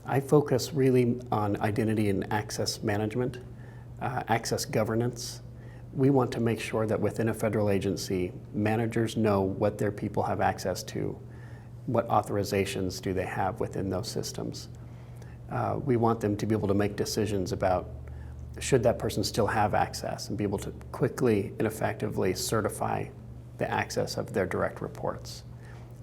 I focus really on identity and access management, access governance. We want to make sure that within a federal agency, managers know what their people have access to, what authorizations do they have within those systems. We want them to be able to make decisions about should that person still have access and be able to quickly and effectively certify the access of their direct reports.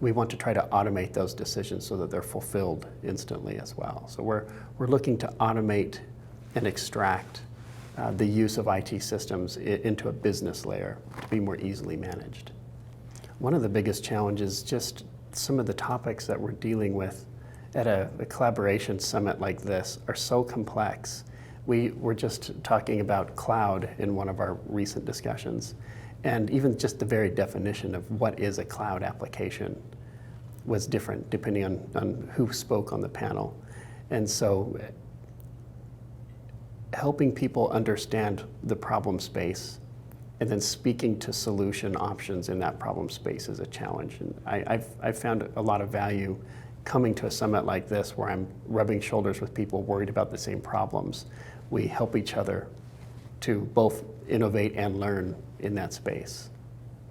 We want to try to automate those decisions so that they're fulfilled instantly as well. So we're looking to automate and extract the use of IT systems into a business layer to be more easily managed. One of the biggest challenges, just some of the topics that we're dealing with at a collaboration summit like this are so complex. We were just talking about cloud in one of our recent discussions, and even just the very definition of what is a cloud application was different depending on who spoke on the panel. And so helping people understand the problem space and then speaking to solution options in that problem space is a challenge. And I've found a lot of value coming to a summit like this where I'm rubbing shoulders with people worried about the same problems. We help each other to both innovate and learn in that space.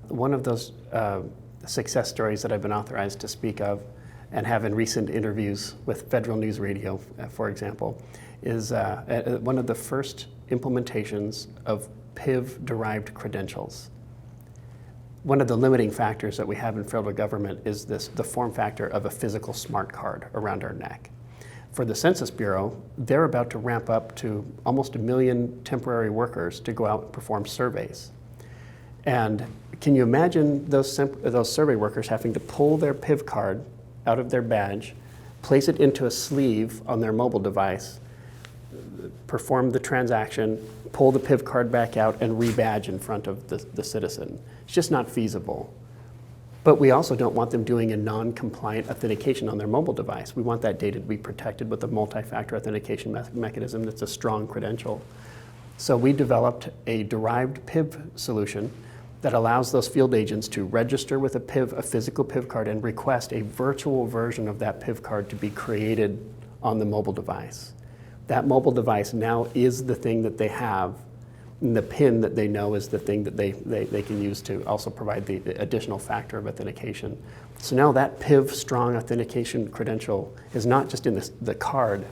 One of those success stories that I've been authorized to speak of and have in recent interviews with Federal News Radio, for example, is one of the first implementations of PIV-derived credentials. One of the limiting factors that we have in federal government is the form factor of a physical smart card around our neck. For the Census Bureau, they're about to ramp up to almost 1 million temporary workers to go out and perform surveys. And can you imagine those survey workers having to pull their PIV card out of their badge, place it into a sleeve on their mobile device, perform the transaction, pull the PIV card back out, and rebadge in front of the citizen? It's just not feasible. But we also don't want them doing a non-compliant authentication on their mobile device. We want that data to be protected with a multi-factor authentication mechanism that's a strong credential. So we developed a derived PIV solution that allows those field agents to register with a physical PIV card and request a virtual version of that PIV card to be created on the mobile device. That mobile device now is the thing that they have, and the PIN that they know is the thing that they can use to also provide the additional factor of authentication. So now that PIV strong authentication credential is not just in the card,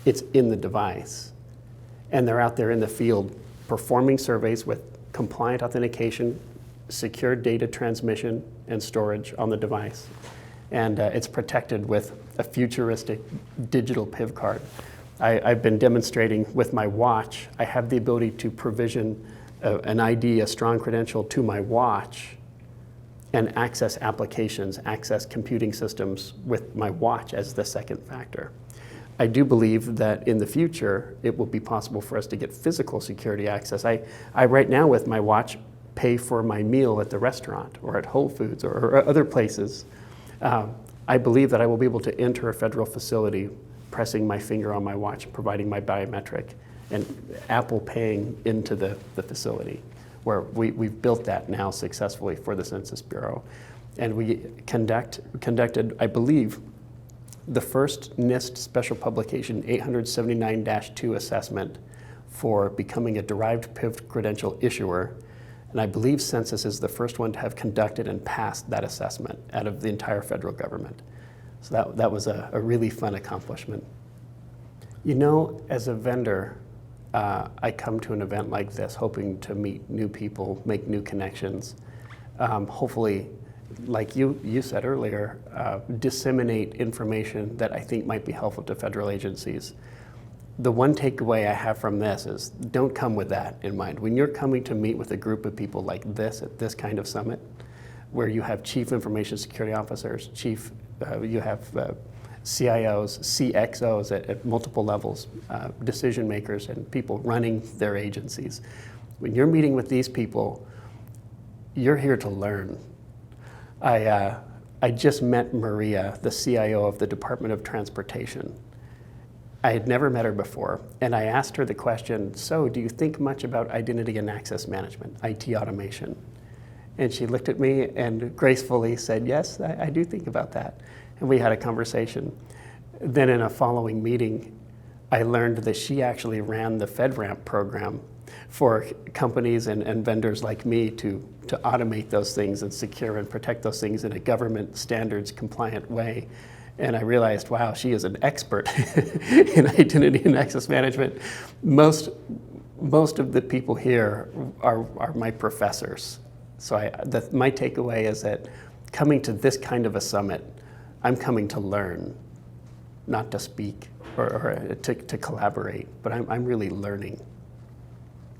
it's in the device. And they're out there in the field performing surveys with compliant authentication, secure data transmission and storage on the device. And it's protected with a futuristic digital PIV card. I've been demonstrating with my watch. I have the ability to provision an ID, a strong credential to my watch and access applications, access computing systems with my watch as the second factor. I do believe that in the future, it will be possible for us to get physical security access. I right now with my watch pay for my meal at the restaurant or at Whole Foods or other places. I believe that I will be able to enter a federal facility pressing my finger on my watch, providing my biometric, and Apple paying into the facility, where we've built that now successfully for the Census Bureau. And we conducted, I believe, the first NIST Special Publication 879-2 assessment for becoming a derived PIV credential issuer. And I believe Census is the first one to have conducted and passed that assessment out of the entire federal government. So that was a really fun accomplishment. You know, as a vendor, I come to an event like this hoping to meet new people, make new connections. Hopefully, like you said earlier, disseminate information that I think might be helpful to federal agencies. The one takeaway I have from this is don't come with that in mind. When you're coming to meet with a group of people like this at this kind of summit, where you have chief information security officers, you have CIOs, CXOs at multiple levels, decision makers and people running their agencies. When you're meeting with these people, you're here to learn. I just met Maria, the CIO of the Department of Transportation. I had never met her before, and I asked her the question, so do you think much about identity and access management, IT automation? And she looked at me and gracefully said, yes, I do think about that. And we had a conversation. Then in a following meeting, I learned that she actually ran the FedRAMP program for companies and vendors like me to automate those things and secure and protect those things in a government standards compliant way. And I realized, wow, she is an expert in identity and access management. Most of the people here are my professors. So my takeaway is that coming to this kind of a summit, I'm coming to learn, not to speak or to collaborate, but I'm really learning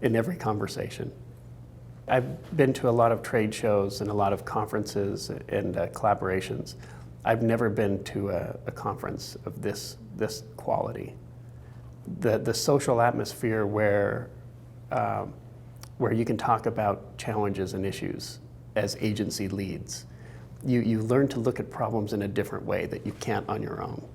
in every conversation. I've been to a lot of trade shows and a lot of conferences and collaborations. I've never been to a conference of this quality. The social atmosphere where you can talk about challenges and issues as agency leads. You learn to look at problems in a different way that you can't on your own.